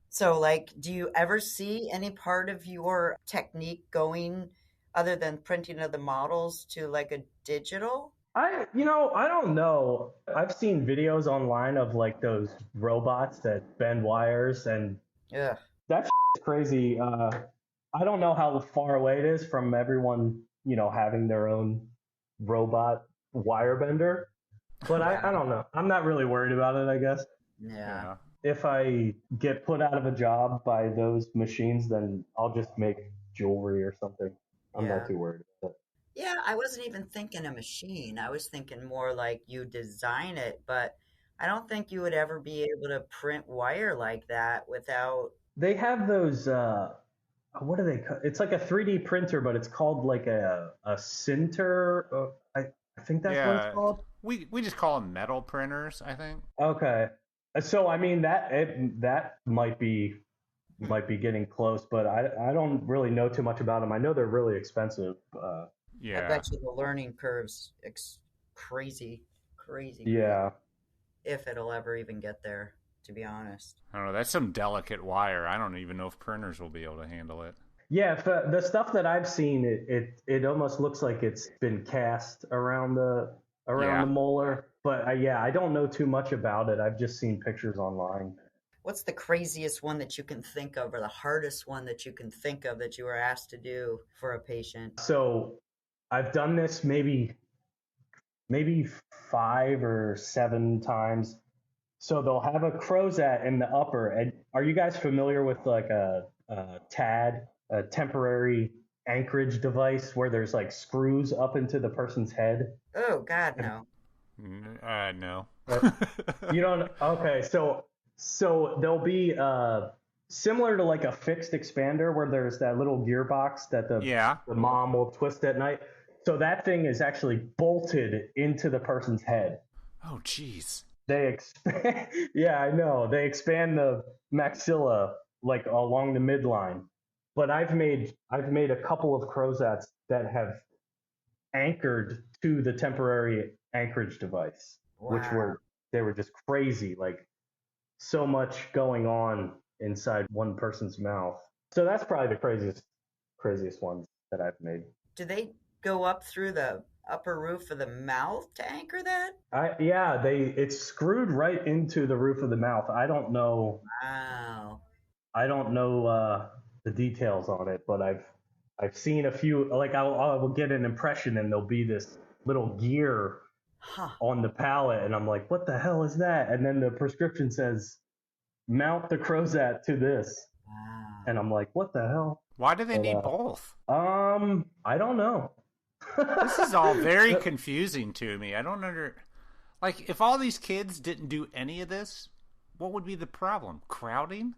So, like, do you ever see any part of your technique going, other than printing of the models, to like a digital? I don't know. I've seen videos online of like those robots that bend wires, and Yeah. that's crazy. I don't know how far away it is from everyone, having their own robot wire bender, but I don't know. I'm not really worried about it, I guess. Yeah. If I get put out of a job by those machines, then I'll just make jewelry or something. I'm not too worried about it. Yeah, I wasn't even thinking a machine. I was thinking more like you design it, but I don't think you would ever be able to print wire like that without. They have those, what do they call? It's like a 3D printer, but it's called like a sinter. I think that's what it's called. We just call them metal printers, I think. Okay. So I mean that might be getting close, but I don't really know too much about them. I know they're really expensive. I bet you the learning curve's crazy. Yeah. If it'll ever even get there, to be honest. I don't know. That's some delicate wire. I don't even know if printers will be able to handle it. Yeah, the stuff that I've seen, it almost looks like it's been cast around the molar. But I don't know too much about it. I've just seen pictures online. What's the craziest one that you can think of, or the hardest one that you can think of that you were asked to do for a patient? So I've done this maybe 5 or 7 times. So they'll have a Crozat in the upper. And are you guys familiar with like a TAD, a temporary anchorage device where there's like screws up into the person's head? Oh God, no. No. You don't? Okay, so there'll be similar to like a fixed expander where there's that little gearbox that the mom will twist at night. So that thing is actually bolted into the person's head. Oh, jeez. Yeah, I know. They expand the maxilla like along the midline. But I've made a couple of Crozats that have anchored to the temporary anchorage device, which were just crazy. Like so much going on inside one person's mouth. So that's probably the craziest ones that I've made. Do they go up through the upper roof of the mouth to anchor that? It's screwed right into the roof of the mouth. I don't know. Wow. I don't know the details on it, but I've seen a few. Like I'll get an impression, and there'll be this little gear on the pallet, and I'm like, what the hell is that? And then the prescription says, mount the Crozat to this. Wow. And I'm like, what the hell? Why do they need both? I don't know. This is all very confusing to me. I don't like, if all these kids didn't do any of this, what would be the problem? Crowding?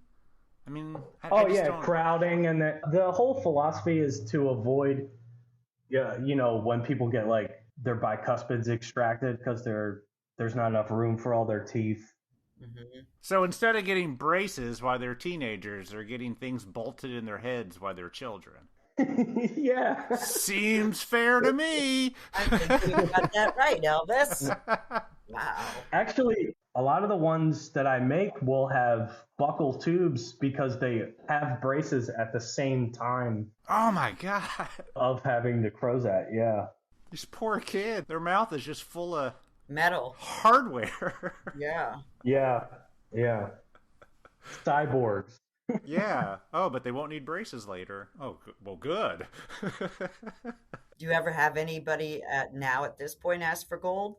I mean, crowding, and the whole philosophy is to avoid, when people get like their bicuspids extracted because there's not enough room for all their teeth. Mm-hmm. So instead of getting braces while they're teenagers, they're getting things bolted in their heads while they're children. Yeah. Seems fair to me. I think you got that right, Elvis. Wow. Actually, a lot of the ones that I make will have buccal tubes because they have braces at the same time. Oh my God. Of having the Crozat, yeah. These poor kids. Their mouth is just full of metal hardware. Yeah. Cyborgs. Yeah. Oh, but they won't need braces later. Oh, well, good. Do you ever have anybody at this point ask for gold?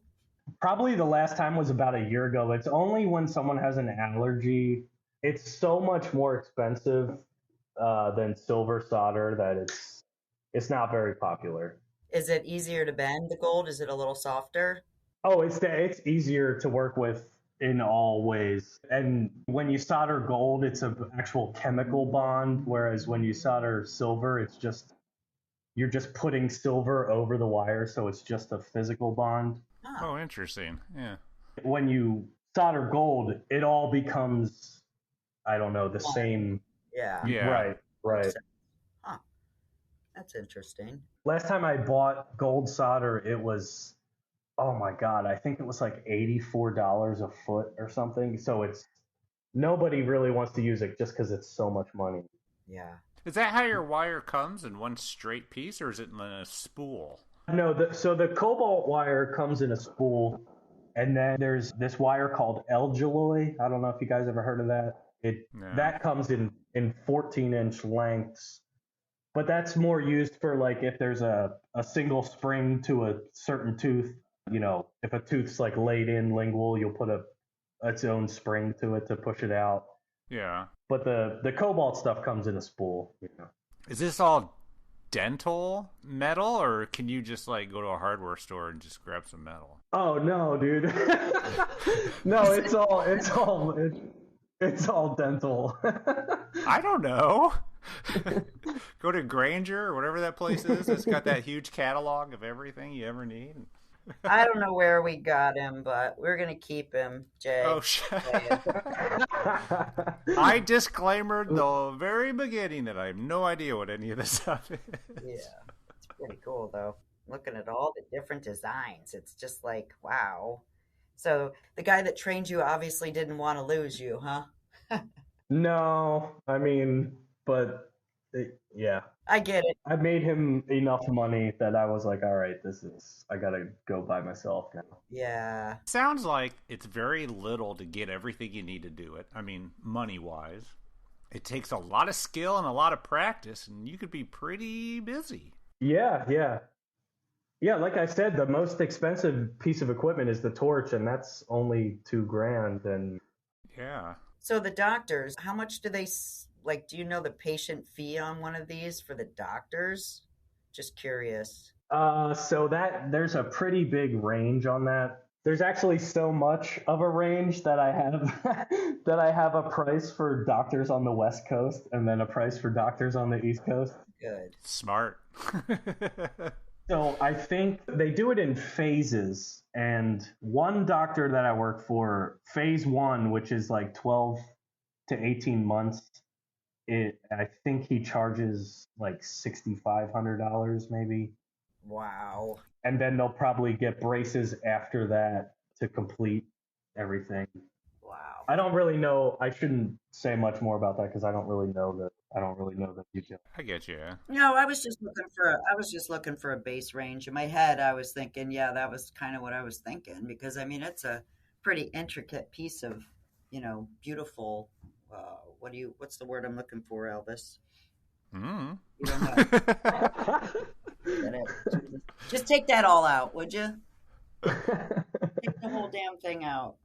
Probably the last time was about a year ago. It's only when someone has an allergy. It's so much more expensive than silver solder that It's not very popular. Is it easier to bend, the gold? Is it a little softer? Oh, it's easier to work with in all ways. And when you solder gold, it's an actual chemical bond, whereas when you solder silver, you're just putting silver over the wire, so it's just a physical bond. Oh, Oh, interesting. Yeah. When you solder gold, it all becomes, I don't know, the same. yeah. Yeah. Right. Huh. That's interesting. Last time I bought gold solder, it was, oh my God, I think it was like $84 a foot or something. So nobody really wants to use it just because it's so much money. Yeah. Is that how your wire comes in one straight piece, or is it in a spool? No, so the cobalt wire comes in a spool, and then there's this wire called Elgiloy. I don't know if you guys ever heard of that. No. That comes in 14-inch lengths, but that's more used for like if there's a single spring to a certain tooth. If a tooth's like laid in lingual, you'll put its own spring to it to push it out. Yeah. But the cobalt stuff comes in a spool. Is this all dental metal, or can you just like go to a hardware store and just grab some metal? Oh no, dude. No, it's all dental. I don't know. Go to Granger or whatever that place is. It's got that huge catalog of everything you ever need. I don't know where we got him, but we're going to keep him, Jay. Oh, shit. I disclaimered the very beginning that I have no idea what any of this stuff is. Yeah. It's pretty cool, though. Looking at all the different designs, it's just like, wow. So the guy that trained you obviously didn't want to lose you, huh? No, I mean, but yeah. I get it. I made him enough money that I was like, all right, I gotta go by myself now. Yeah. Sounds like it's very little to get everything you need to do it. I mean, money-wise. It takes a lot of skill and a lot of practice, and you could be pretty busy. Yeah. Yeah, like I said, the most expensive piece of equipment is the torch, and that's only $2,000. And Yeah. So the doctors, how much do they, do you know the patient fee on one of these for the doctors? Just curious. so there's a pretty big range on that. There's actually so much of a range that I have that I have a price for doctors on the West Coast and then a price for doctors on the East Coast. Good. Smart. So I think they do it in phases. And one doctor that I work for, phase one, which is like 12 to 18 months, I think he charges like $6,500 maybe. Wow. And then they'll probably get braces after that to complete everything. Wow. I don't really know. I shouldn't say much more about that because I don't really know the detail. I get you. No, I was just looking for a base range. In my head, I was thinking, yeah, that was kind of what I was thinking because it's a pretty intricate piece of, beautiful. What's the word I'm looking for, Elvis? Mm. You don't know. Just take that all out, would you? Take the whole damn thing out.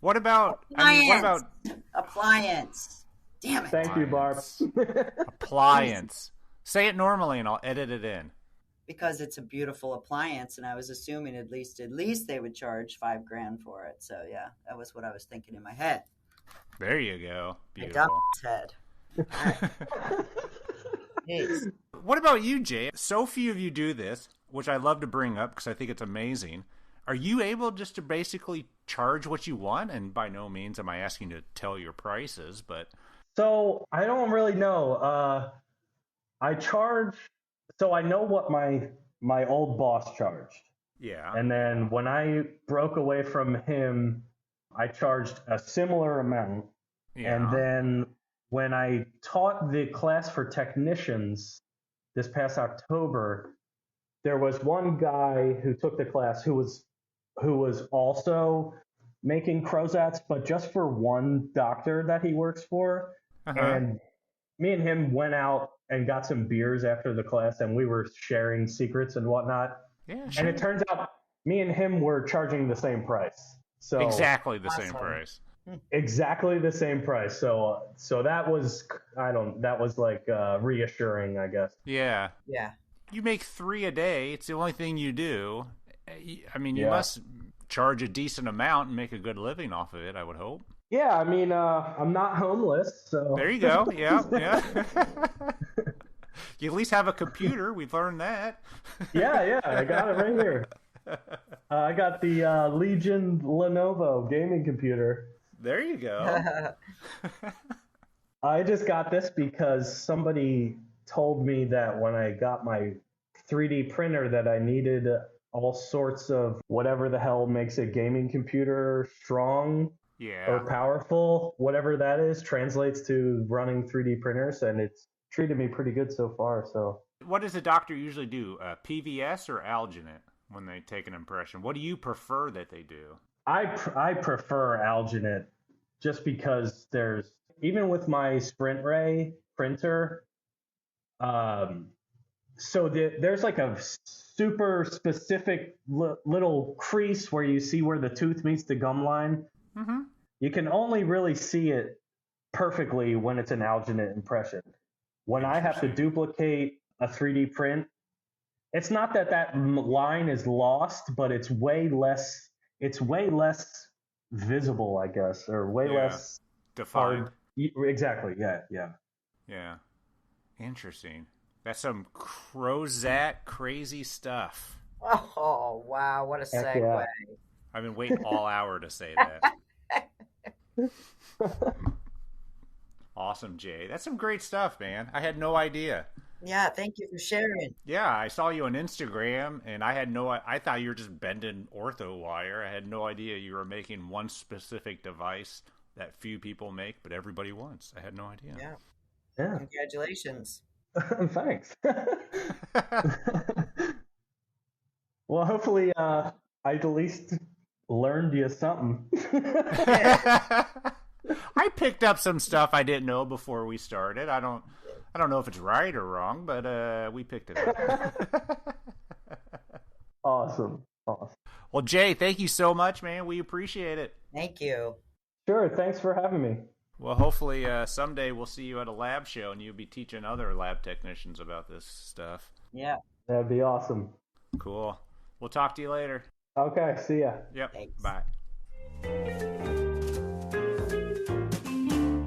What about Appliance? Damn it. Thank you, Barb. Appliance? Say it normally and I'll edit it in. Because it's a beautiful appliance, and I was assuming at least they would charge $5,000 for it. So yeah, that was what I was thinking in my head. There you go. My Beautiful. doctor's head. All right. Thanks. What about you, Jay? So few of you do this, which I love to bring up because I think it's amazing. Are you able just to basically charge what you want? And by no means am I asking you to tell your prices, but... So I don't really know. I charge. So I know what my old boss charged. Yeah. And then when I broke away from him, I charged a similar amount. Yeah. And then when I taught the class for technicians this past October, there was one guy who took the class who was also making Crozats, but just for one doctor that he works for. Uh-huh. And me and him went out and got some beers after the class, and we were sharing secrets and whatnot. Yeah, sure. And it turns out me and him were charging the same price. So exactly the same price. Exactly the same price. So that was like reassuring, I guess. Yeah. Yeah. you make 3 a day. It's the only thing you do. I mean, you Yeah. must charge a decent amount and make a good living off of it, I would hope. Yeah, I mean, I'm not homeless, so. There you go. Yeah, yeah. You at least have a computer. We've learned that. Yeah, I got it right here. I got the Legion Lenovo gaming computer. There you go. I just got this because somebody told me that when I got my 3D printer that I needed all sorts of whatever the hell makes a gaming computer strong Yeah. or powerful, whatever that is, translates to running 3D printers, and it's treated me pretty good so far. So, What does a doctor usually do? PVS or alginate when they take an impression? What do you prefer that they do? I prefer alginate just because there's, even with my Sprint Ray printer, there's like a super specific little crease where you see where the tooth meets the gum line. Mm-hmm. You can only really see it perfectly when it's an alginate impression. When I have to duplicate a 3D print, it's not that line is lost, but it's way less visible, I guess, or way less defined. hard. Exactly. Yeah. Yeah. Interesting. That's some Crozat crazy stuff. Oh, wow. What a Heck segue. yeah. I've been waiting all hour to say that. Awesome, Jay. That's some great stuff, man. I had no idea. Yeah, thank you for sharing. Yeah, I saw you on Instagram, and I thought you were just bending ortho wire. I had no idea you were making one specific device that few people make, but everybody wants. I had no idea. Yeah. Congratulations. Thanks. Well, hopefully, I at least learned you something. I picked up some stuff I didn't know before we started. I don't know if it's right or wrong, but we picked it up. Awesome. Well, Jay, thank you so much, man. We appreciate it. Thank you. Sure. Thanks for having me. Well, hopefully someday we'll see you at a lab show and you'll be teaching other lab technicians about this stuff. Yeah. That'd be awesome. Cool. We'll talk to you later. Okay. See ya. Yep. Thanks. Bye.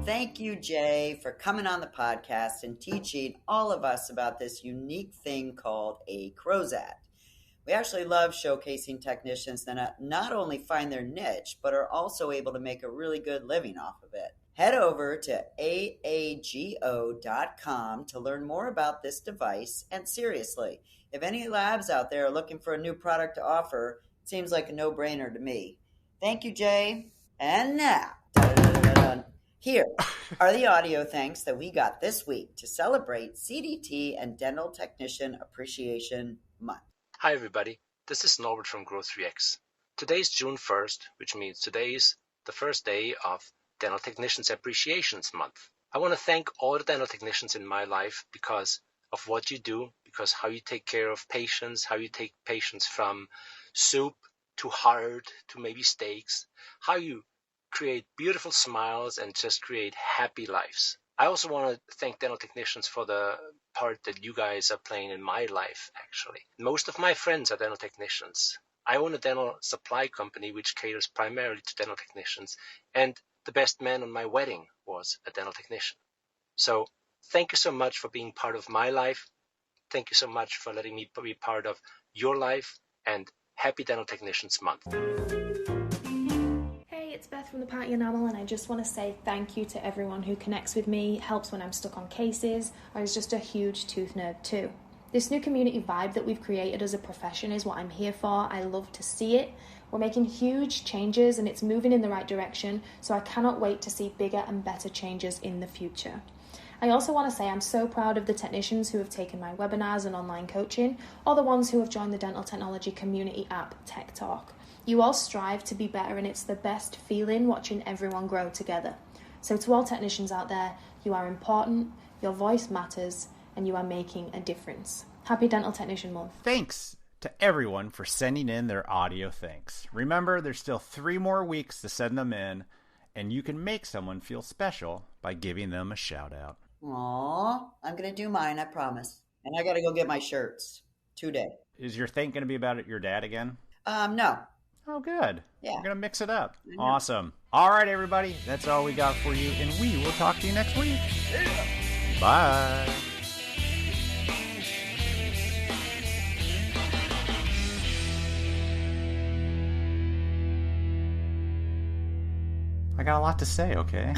Thank you, Jay, for coming on the podcast and teaching all of us about this unique thing called a Crozat. We actually love showcasing technicians that not only find their niche, but are also able to make a really good living off of it. Head over to aago.com to learn more about this device. And seriously, if any labs out there are looking for a new product to offer, it seems like a no-brainer to me. Thank you, Jay. And now, here are the audio thanks that we got this week to celebrate CDT and Dental Technician Appreciation Month. Hi everybody, this is Norbert from Growth3X. Today is June 1st, which means today is the first day of Dental Technicians Appreciation Month. I want to thank all the dental technicians in my life because of what you do, because how you take care of patients, how you take patients from soup to hard to maybe steaks, how you create beautiful smiles and just create happy lives. I also want to thank dental technicians for the part that you guys are playing in my life, actually. Most of my friends are dental technicians. I own a dental supply company which caters primarily to dental technicians, and the best man on my wedding was a dental technician. So thank you so much for being part of my life. Thank you so much for letting me be part of your life, and happy Dental Technicians Month. It's Beth from the Party Enamel, and I just want to say thank you to everyone who connects with me, helps when I'm stuck on cases, or is just a huge tooth nerd too. This new community vibe that we've created as a profession is what I'm here for. I love to see it. We're making huge changes and it's moving in the right direction, so I cannot wait to see bigger and better changes in the future. I also want to say I'm so proud of the technicians who have taken my webinars and online coaching, or the ones who have joined the dental technology community app Tech Talk. You all strive to be better, and it's the best feeling watching everyone grow together. So to all technicians out there, you are important, your voice matters, and you are making a difference. Happy Dental Technician Month. Thanks to everyone for sending in their audio thanks. Remember, there's still 3 more weeks to send them in, and you can make someone feel special by giving them a shout out. Aw, I'm going to do mine, I promise. And I got to go get my shirts today. Is your think going to be about your dad again? No. Oh, good. Yeah. We're going to mix it up. Awesome. All right, everybody. That's all we got for you, and we will talk to you next week. Yeah. Bye. I got a lot to say, okay?